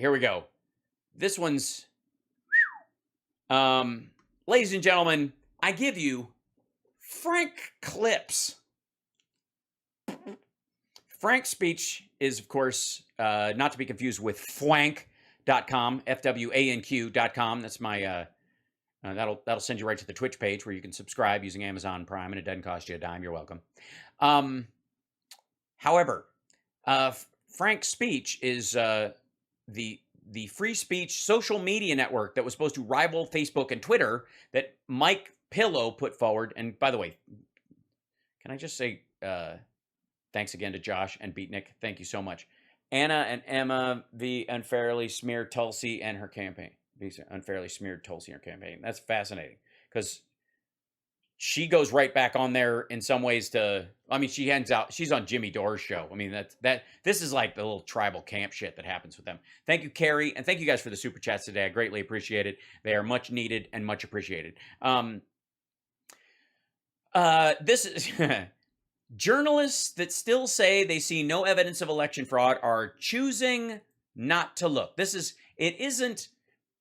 here we go. This one's, ladies and gentlemen, I give you Frank clips. Frank's speech is, of course, not to be confused with fwank.com, FWANQ.com. That's my, that'll send you right to the Twitch page where you can subscribe using Amazon Prime, and it doesn't cost you a dime. You're welcome. However, Frank's speech is the free speech social media network that was supposed to rival Facebook and Twitter that Mike Pillow put forward. And by the way, can I just say thanks again to Josh and Beatnik. Thank you so much. Anna and Emma, the unfairly smeared Tulsi and her campaign. The unfairly smeared Tulsi and her campaign. That's fascinating because she goes right back on there in some ways to, I mean, she ends out, she's on Jimmy Dore's show. I mean, this is like the little tribal camp shit that happens with them. Thank you, Carrie. And thank you guys for the super chats today. I greatly appreciate it. They are much needed and much appreciated. This is journalists that still say they see no evidence of election fraud are choosing not to look. It isn't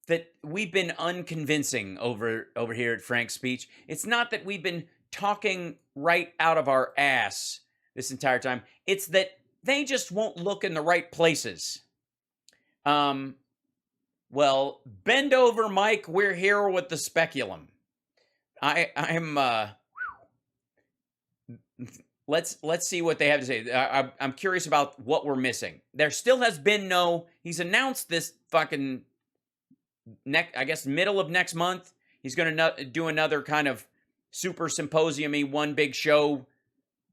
that we've been unconvincing over here at Frank's speech. It's not that we've been talking right out of our ass this entire time. It's that they just won't look in the right places. Well, bend over, Mike. We're here with the speculum. Let's see what they have to say. I'm curious about what we're missing. There still has been he's announced this fucking I guess middle of next month, he's going to do another kind of super symposium-y, one big show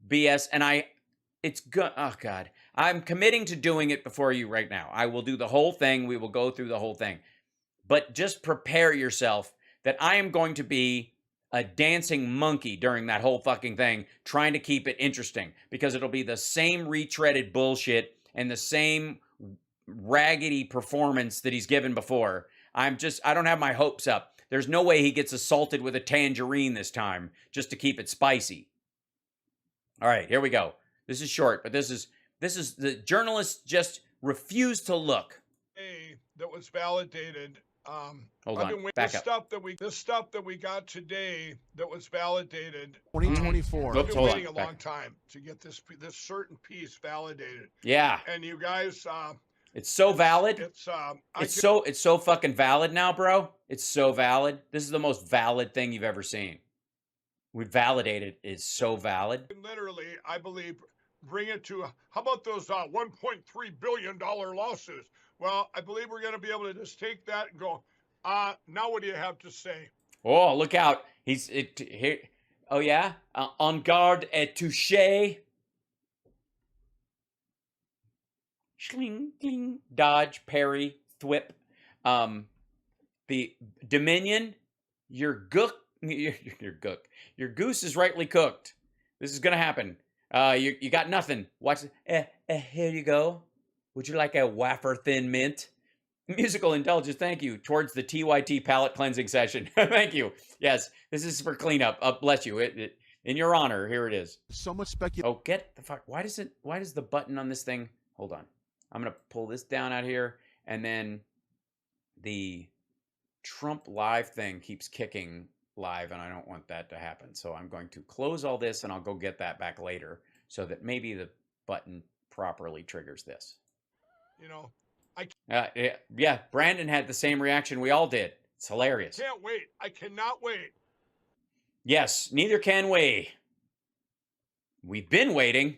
BS. And oh God, I'm committing to doing it before you right now. I will do the whole thing. We will go through the whole thing. But just prepare yourself that I am going to be a dancing monkey during that whole fucking thing, trying to keep it interesting, because it'll be the same retreaded bullshit and the same raggedy performance that he's given before. I don't have my hopes up. There's no way he gets assaulted with a tangerine this time just to keep it spicy. All right, here we go. This is short, but this is the journalists just refuse to look. That was validated. Hold on. Back up. This stuff that we got today that was validated. 2024. I've been waiting a long time to get this certain piece validated. Yeah. And you guys. It's so valid. It's so fucking valid now, bro. It's so valid. This is the most valid thing you've ever seen. We validated it is so valid. Literally, I believe, bring it to, how about those $1.3 billion lawsuits? Well, I believe we're going to be able to just take that and go, now what do you have to say? Oh, look out. Oh, yeah? En garde et touché. Schling, cling, dodge, parry, thwip. The Dominion, your goose is rightly cooked. This is gonna happen. You got nothing. Watch. Here you go. Would you like a wafer thin mint? Musical indulgence. Thank you. Towards the TYT palate cleansing session. Thank you. Yes, this is for cleanup. Bless you. In your honor, here it is. So much speculation. Oh, get the fuck. Why does the button on this thing? Hold on. I'm going to pull this down out here, and then the Trump live thing keeps kicking live, and I don't want that to happen. So I'm going to close all this, and I'll go get that back later so that maybe the button properly triggers this. Yeah, Brandon had the same reaction we all did. It's hilarious. Can't wait. I cannot wait. Yes, neither can we. We've been waiting.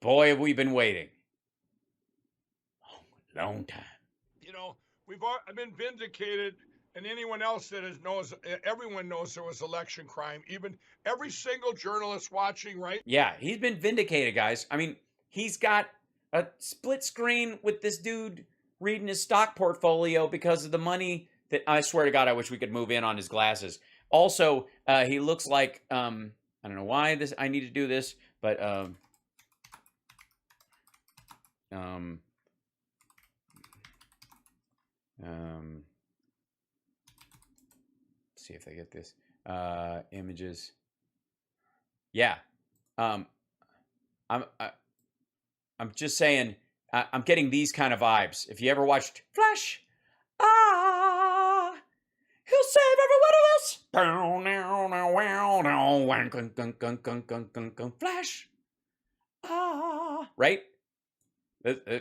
Boy, have we been waiting. Long time. I've been vindicated, and anyone else that everyone knows there was election crime. Even every single journalist watching, right? Yeah, he's been vindicated, guys. I mean, he's got a split screen with this dude reading his stock portfolio because of the money that, I swear to God, I wish we could move in on his glasses. Also, he looks like, I don't know why I need to do this, but, see if they get this. Images. Yeah. I'm just saying, I'm getting these kind of vibes. If you ever watched Flash, he'll save everyone else. Flash, right?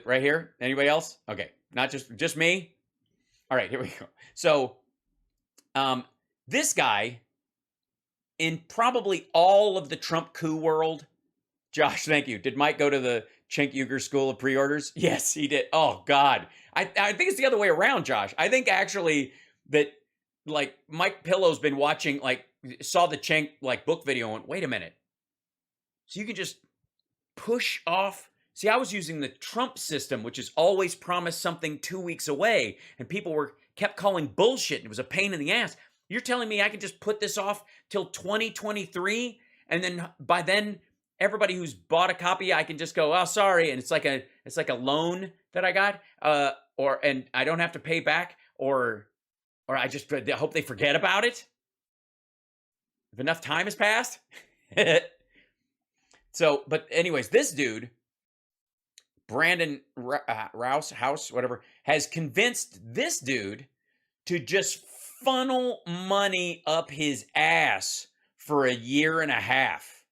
Right here. Anybody else? Okay, not just me. All right, here we go. So, this guy, in probably all of the Trump coup world, Josh, thank you. Did Mike go to the Cenk Uygur School of Pre-Orders? Yes, he did. Oh, God. I think it's the other way around, Josh. I think actually that, like, Mike Pillow's been watching, like, saw the Cenk, like, book video and went, wait a minute. So you can just push off. See, I was using the Trump system, which is always promised something 2 weeks away, and people kept calling bullshit, and it was a pain in the ass. You're telling me I can just put this off till 2023, and then by then everybody who's bought a copy, I can just go, oh, sorry, and it's like a loan that I got, and I don't have to pay back, or I just hope they forget about it. If enough time has passed. So, but anyways, this dude, Brandon Howse, whatever, has convinced this dude to just funnel money up his ass for a year and a half.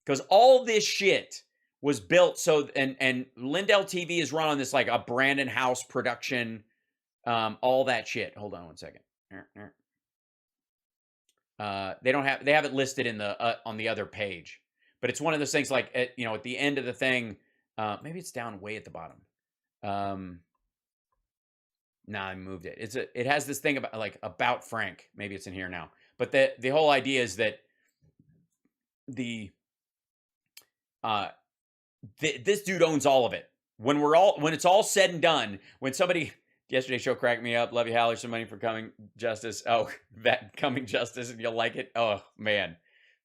Because all this shit was built so, and Lindell TV is run on this like a Brandon Howse production, all that shit. Hold on one second. They have it listed in the on the other page, but it's one of those things like at the end of the thing. Maybe it's down way at the bottom. Nah, I moved it. It has this thing about Frank. Maybe it's in here now. But the whole idea is that this dude owns all of it. When it's all said and done, when somebody yesterday's show cracked me up. Love you, Hal. Here's some money for coming justice. Oh, that coming justice, and you'll like it. Oh man,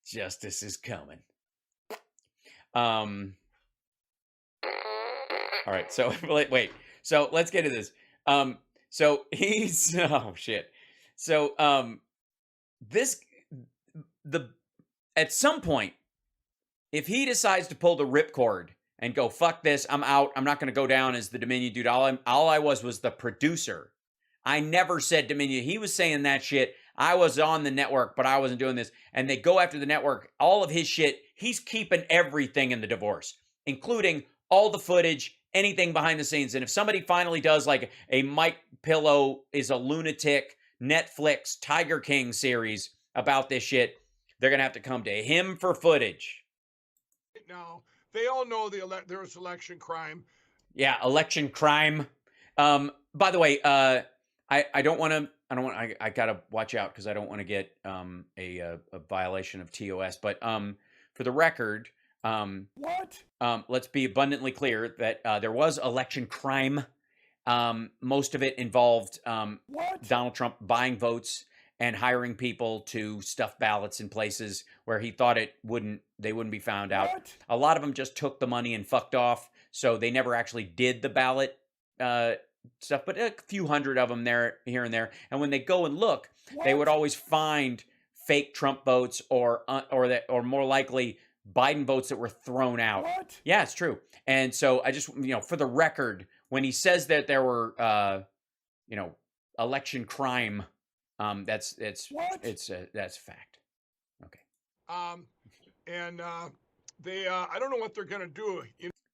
justice is coming. All right, so wait. So let's get to this. So he's oh shit. So at some point, if he decides to pull the ripcord and go, fuck this, I'm out. I'm not going to go down as the Dominion dude. All I was the producer. I never said Dominion. He was saying that shit. I was on the network, but I wasn't doing this. And they go after the network. All of his shit, he's keeping everything in the divorce, including all the footage, anything behind the scenes. And if somebody finally does like a Mike Pillow is a lunatic Netflix Tiger King series about this shit, they're going to have to come to him for footage. Now, they all know there's election crime. Yeah, election crime. By the way, I gotta watch out because I don't want to get a violation of TOS. But for the record, let's be abundantly clear that there was election crime. Most of it involved Donald Trump buying votes and hiring people to stuff ballots in places where he thought they wouldn't be found out. A lot of them just took the money and fucked off, so they never actually did the ballot stuff, but a few hundred of them there, here and there. And when they go and look, they would always find fake Trump votes or more likely Biden votes that were thrown out. Yeah, it's true. And so I just, for the record, when he says that there were, election crime, that's fact. Okay. They I don't know what they're gonna do.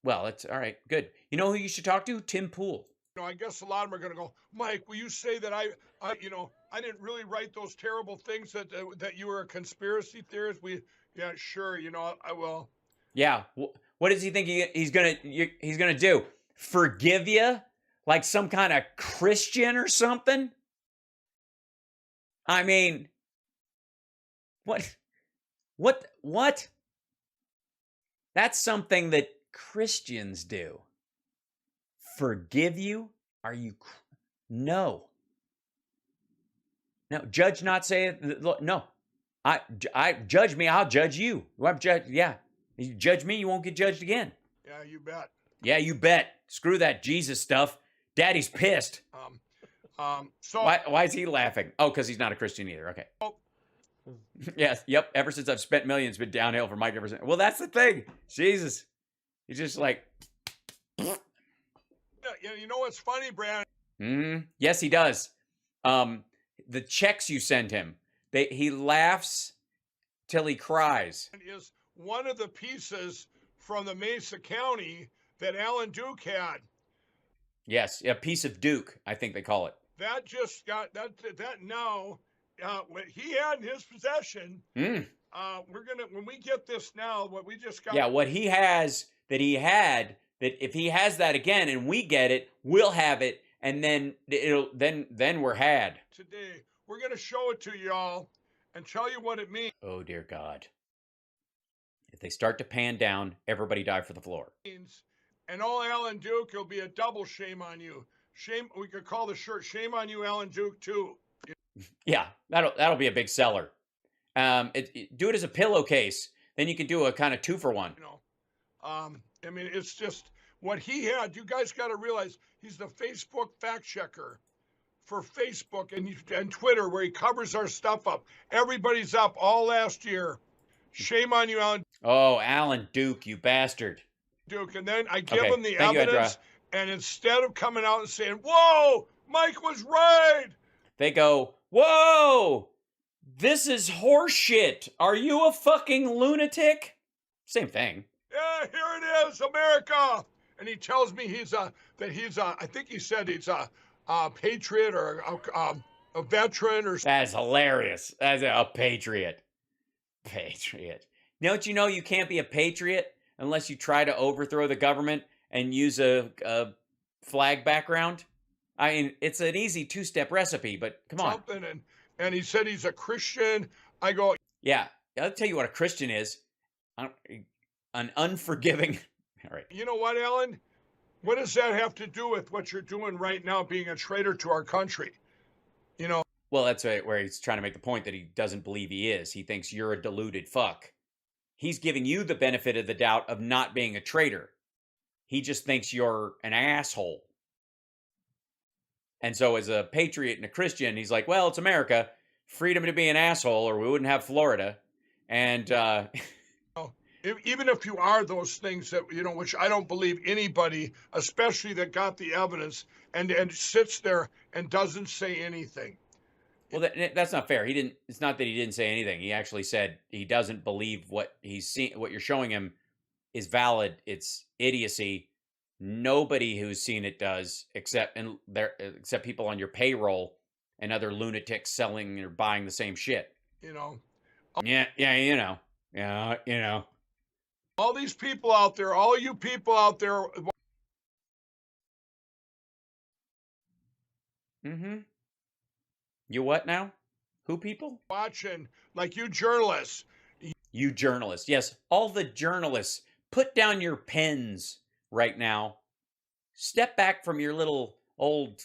Well, it's all right. Good. You know who you should talk to? Tim Pool. I guess a lot of them are gonna go, Mike. Will you say that I didn't really write those terrible things that you were a conspiracy theorist? Yeah, sure. I will. Yeah. What does he think he's gonna do? Forgive you? Like some kind of Christian or something? I mean, what? That's something that Christians do. Forgive you? Are you? No. No. Judge not, say it. No. I judge me. I'll judge you. Yeah. You judge me, you won't get judged again. Yeah, you bet. Yeah, you bet. Screw that Jesus stuff. Daddy's pissed. So why is he laughing? Oh, because he's not a Christian either. Okay. Yes. Yep. Ever since I've spent millions, been downhill for Mike ever since. Well, that's the thing. Jesus. He's just like, You know what's funny, Brad? Yes, he does. The checks you send him, he laughs till he cries. Is one of the pieces from the Mesa County that Alan Duke had. Yes, a piece of Duke, I think they call it. That just got that now. What he had in his possession. We're gonna, when we get this now, what we just got. Yeah, what he has that he had, that if he has that again and we get it, we'll have it, and then then we're had. Today we're gonna show it to y'all and tell you what it means. Oh dear God. If they start to pan down, everybody dive for the floor. And all Alan Duke, it'll be a double shame on you. Shame, we could call the shirt "Shame on You, Alan Duke" too. Yeah, that'll be a big seller. Do it as a pillowcase. Then you can do a kind of 2-for-1. You know, I mean, it's just what he had. You guys got to realize he's the Facebook fact checker for Facebook and Twitter, where he covers our stuff up. Everybody's up all last year. Shame on you, Alan. Oh, Alan Duke, you bastard. Duke, and then I give him the Thank evidence, and instead of coming out and saying, "Whoa, Mike was right," they go, "Whoa, this is horseshit. Are you a fucking lunatic?" Same thing. Yeah, here it is, America. And he tells me I think he said he's a patriot or a veteran or. That's hilarious. That's a patriot. Patriot. Don't you know you can't be a patriot unless you try to overthrow the government and use a flag background? I mean, it's an easy 2-step recipe, but come on. And he said he's a Christian. I go, yeah, I'll tell you what a Christian is. An unforgiving. All right. You know what, Alan? What does that have to do with what you're doing right now, being a traitor to our country? You know. Well, that's where he's trying to make the point that he doesn't believe he is. He thinks you're a deluded fuck. He's giving you the benefit of the doubt of not being a traitor. He just thinks you're an asshole. And so as a patriot and a Christian, he's like, well, it's America. Freedom to be an asshole, or we wouldn't have Florida. And even if you are those things that, you know, which I don't believe anybody, especially that got the evidence and sits there and doesn't say anything. Well, that's not fair. He didn't. It's not that he didn't say anything. He actually said he doesn't believe what he's seen. What you're showing him is valid. It's idiocy. Nobody who's seen it does, except people on your payroll and other lunatics selling or buying the same shit. You know. Yeah, you know. Yeah, you know. All these people out there, all you people out there. Mm-hmm. You what now? Who people? Watching, like you journalists. You journalists. Yes, all the journalists. Put down your pens right now. Step back from your little old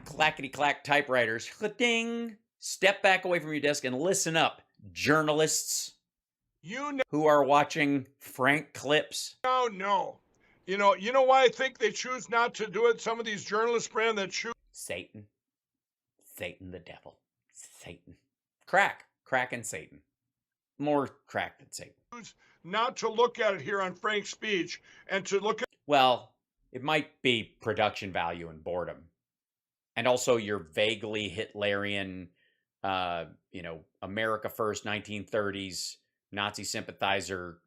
clackety-clack typewriters. Ding. Step back away from your desk and listen up, journalists. You know, who are watching Frank clips. No, no. You know why I think they choose not to do it? Some of these journalists, Brand, that choose. Satan the devil. Satan. Crack and Satan. More crack than Satan. Not to look at it here on Frank's speech and to look at. Well, it might be production value and boredom. And also your vaguely Hitlerian, America First 1930s Nazi sympathizer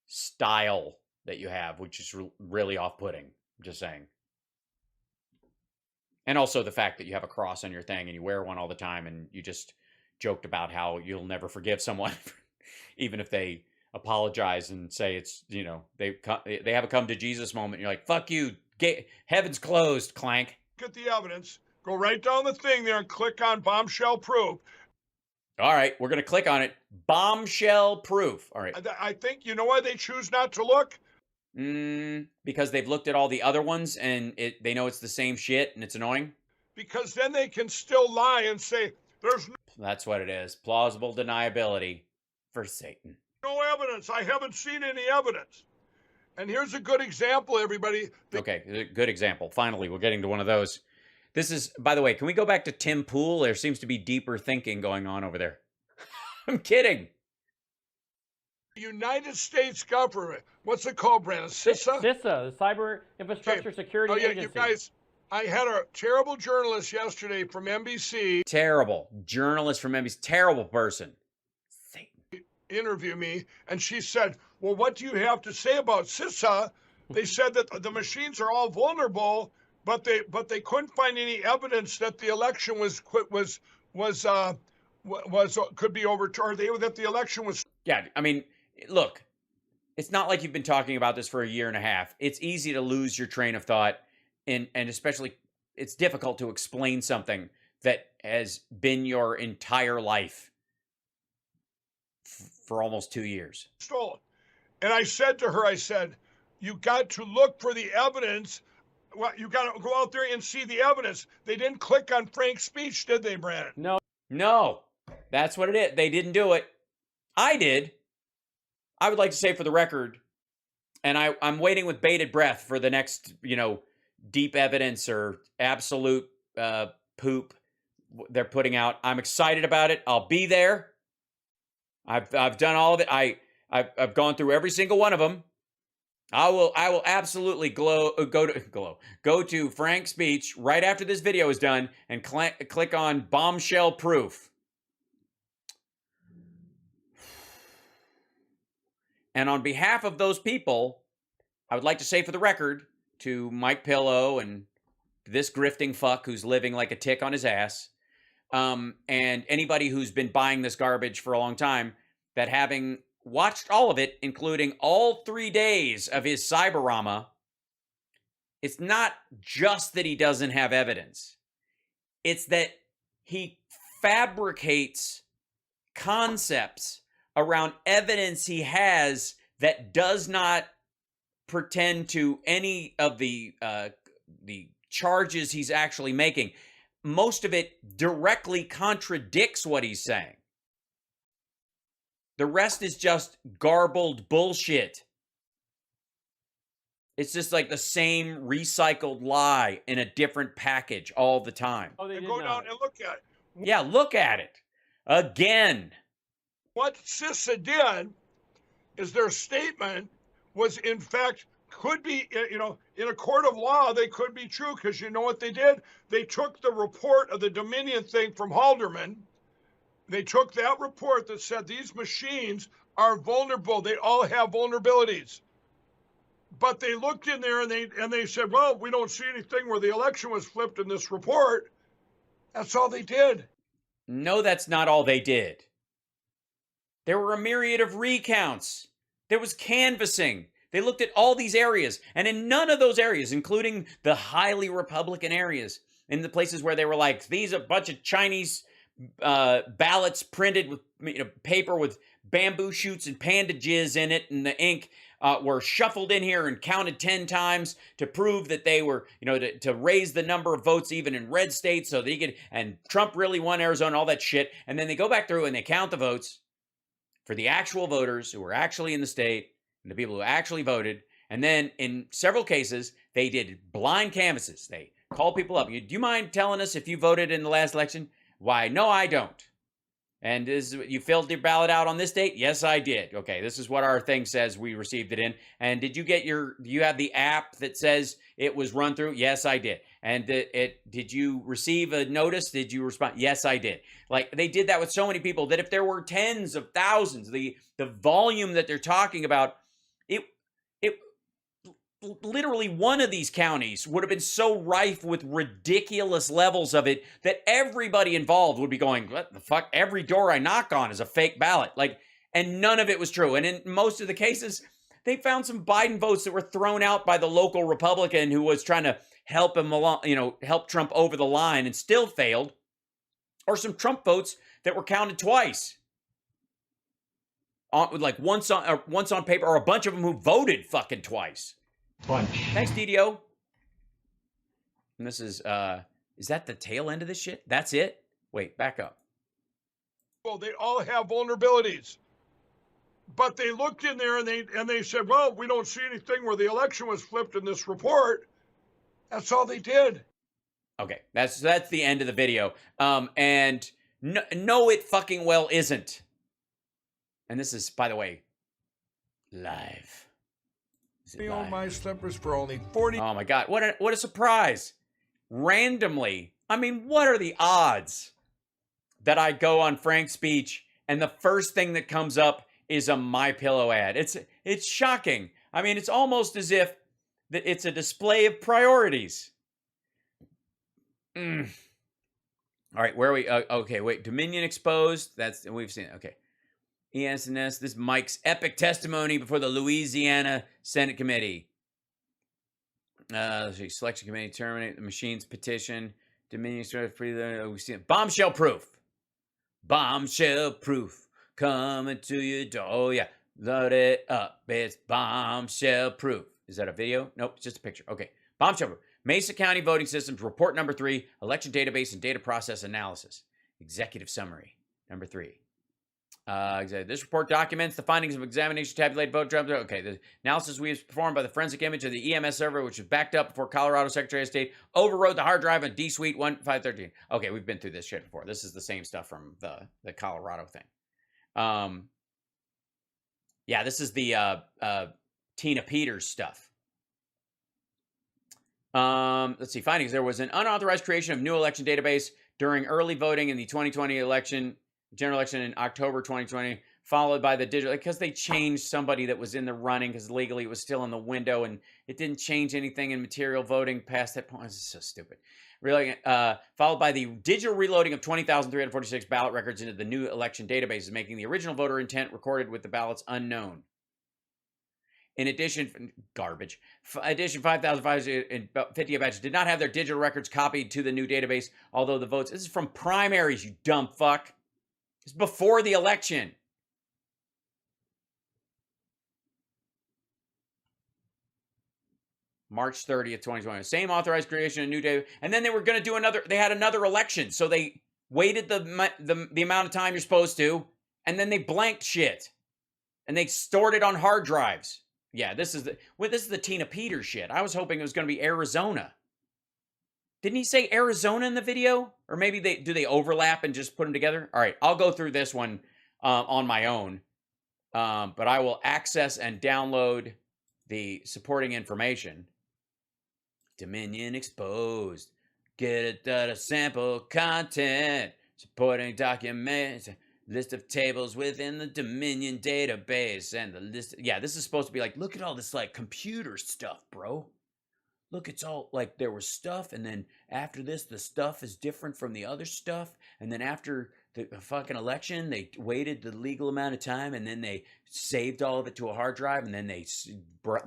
style that you have, which is really off-putting. I'm just saying. And also the fact that you have a cross on your thing and you wear one all the time, and you just joked about how you'll never forgive someone, even if they apologize and say it's, they have a come to Jesus moment. And you're like, fuck you, heaven's closed, clank. Look at the evidence. Go right down the thing there and click on bombshell proof. All right, we're going to click on it. Bombshell proof. All right. I think, you know why they choose not to look? Because they've looked at all the other ones and they know it's the same shit and it's annoying? Because then they can still lie and say, there's no. That's what it is. Plausible deniability for Satan. No evidence. I haven't seen any evidence. And here's a good example, everybody. Okay, good example. Finally, we're getting to one of those. This is, by the way, can we go back to Tim Pool? There seems to be deeper thinking going on over there. I'm kidding. United States government. What's it called, Brandon? SISA? SISA, the Cyber Infrastructure Security yeah, Agency. you guys, I had a terrible journalist yesterday from NBC Terrible journalist from NBC. Terrible person. Satan. interview me, and she said, well, what do you have to say about CISA? They said that the machines are all vulnerable, but they couldn't find any evidence that the election could be overturned. That the election was. Yeah, I mean, look, it's not like you've been talking about this for a year and a half. It's easy to lose your train of thought, and especially it's difficult to explain something that has been your entire life for almost 2 years. Stolen. And I said to her, I said, you got to look for the evidence. Well, you got to go out there and see the evidence. They didn't click on Frank's speech, did they, Brandon? No, that's what it is. They didn't do it. I did. I would like to say for the record, and I'm waiting with bated breath for the next, deep evidence or absolute poop they're putting out. I'm excited about it. I'll be there. I've done all of it. I've gone through every single one of them. I will absolutely go to Frank's speech right after this video is done and click on bombshell proof. And on behalf of those people, I would like to say for the record to Mike Pillow and this grifting fuck who's living like a tick on his ass, and anybody who's been buying this garbage for a long time, that having watched all of it, including all 3 days of his Cyberama, it's not just that he doesn't have evidence. It's that he fabricates concepts around evidence he has that does not pretend to any of the charges he's actually making. Most of it directly contradicts what he's saying. The rest is just garbled bullshit. It's just like the same recycled lie in a different package all the time. Oh, they did Go not. down and look at it. Yeah, look at it. Again. What CISA did is their statement was, in fact, could be, in a court of law, they could be true, because you know what they did? They took the report of the Dominion thing from Halderman. They took that report that said these machines are vulnerable. They all have vulnerabilities. But they looked in there and they said, well, we don't see anything where the election was flipped in this report. That's all they did. No, that's not all they did. There were a myriad of recounts. There was canvassing. They looked at all these areas, and in none of those areas, including the highly Republican areas, in the places where they were like, these are a bunch of Chinese ballots printed with paper with bamboo shoots and panda jizz in it, and the ink were shuffled in here and counted 10 times to prove that they were, to raise the number of votes even in red states so they could, and Trump really won Arizona, all that shit. And then they go back through and they count the votes for the actual voters who were actually in the state and the people who actually voted. And then in several cases, they did blind canvasses. They called people up. Do you mind telling us if you voted in the last election? Why, no, I don't. And you filled your ballot out on this date? Yes, I did. Okay, this is what our thing says we received it in. And did you get do you have the app that says it was run through? Yes, I did. And did you receive a notice? Did you respond? Yes, I did. Like, they did that with so many people that if there were tens of thousands, the volume that they're talking about, it literally one of these counties would have been so rife with ridiculous levels of it that everybody involved would be going, what the fuck? Every door I knock on is a fake ballot. And none of it was true. And in most of the cases, they found some Biden votes that were thrown out by the local Republican who was trying to help him along, help Trump over the line and still failed. Or some Trump votes that were counted twice. Once on paper, or a bunch of them who voted fucking twice. Bunch. Thanks, DDO. And this is that the tail end of this shit? That's it? Wait, back up. Well, they all have vulnerabilities. But they looked in there and they said, well, we don't see anything where the election was flipped in this report. That's all they did. Okay, that's the end of the video. And no, it fucking well isn't. And this is, by the way, live. Is it Me own live? my slippers for only 40. Oh my God. What a surprise. Randomly. I mean, what are the odds that I go on Frank's speech and the first thing that comes up is a MyPillow ad? It's shocking. I mean, it's almost as if it's a display of priorities. All right, where are we? Okay, wait. Dominion exposed. We've seen it. Okay. ESNS. This is Mike's epic testimony before the Louisiana Senate Committee. Let's see. Selection committee terminate the machines petition. Dominion started free. We've seen it. Bombshell proof. Bombshell proof coming to your door. Oh yeah, load it up. It's bombshell proof. Is that a video? Nope, it's just a picture. Okay, bombshell proof. Mesa County voting systems report number 3. Election database and data process analysis. Executive summary number 3. This report documents the findings of examination tabulated vote drums. Okay, the analysis we have performed by the forensic image of the EMS server, which was backed up before Colorado Secretary of State overrode the hard drive on D Suite 1513. Okay, we've been through this shit before. This is the same stuff from the Colorado thing. Yeah, this is the Tina Peters stuff. Let's see, findings. There was an unauthorized creation of new election database during early voting in the 2020 general election in October 2020, followed by the digital, because they changed somebody that was in the running because legally it was still in the window and it didn't change anything in material voting past that point. This is so stupid. Really, followed by the digital reloading of 20,346 ballot records into the new election databases, making the original voter intent recorded with the ballots unknown. In addition, garbage. Addition 5,550 batches did not have their digital records copied to the new database, although the votes. This is from primaries, you dumb fuck. It's before the election. March 30th, 2020. Same authorized creation of new data. And then they were going to do they had another election. So they waited the amount of time you're supposed to, and then they blanked shit. And they stored it on hard drives. Yeah, this is the Tina Peters shit. I was hoping it was going to be Arizona. Didn't he say Arizona in the video? Or maybe do they overlap and just put them together? All right, I'll go through this one on my own. But I will access and download the supporting information. Dominion exposed. Get a sample content. Supporting documents. List of tables within the Dominion database. And the list. Yeah, this is supposed to be like, look at all this like computer stuff, bro. Look, it's all like there was stuff, and then after this, the stuff is different from the other stuff. And then after the fucking election, they waited the legal amount of time, and then they saved all of it to a hard drive, and then they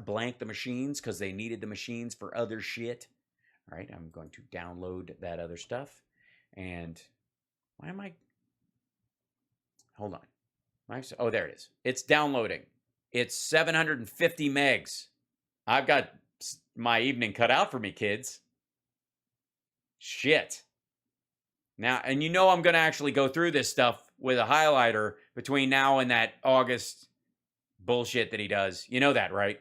blanked the machines because they needed the machines for other shit. All right, I'm going to download that other stuff. And why am I? Hold on. Oh, there it is. It's downloading. It's 750 megs. I've got my evening cut out for me, kids. Shit. Now, and you know I'm going to actually go through this stuff with a highlighter between now and that August bullshit that he does. You know that, right?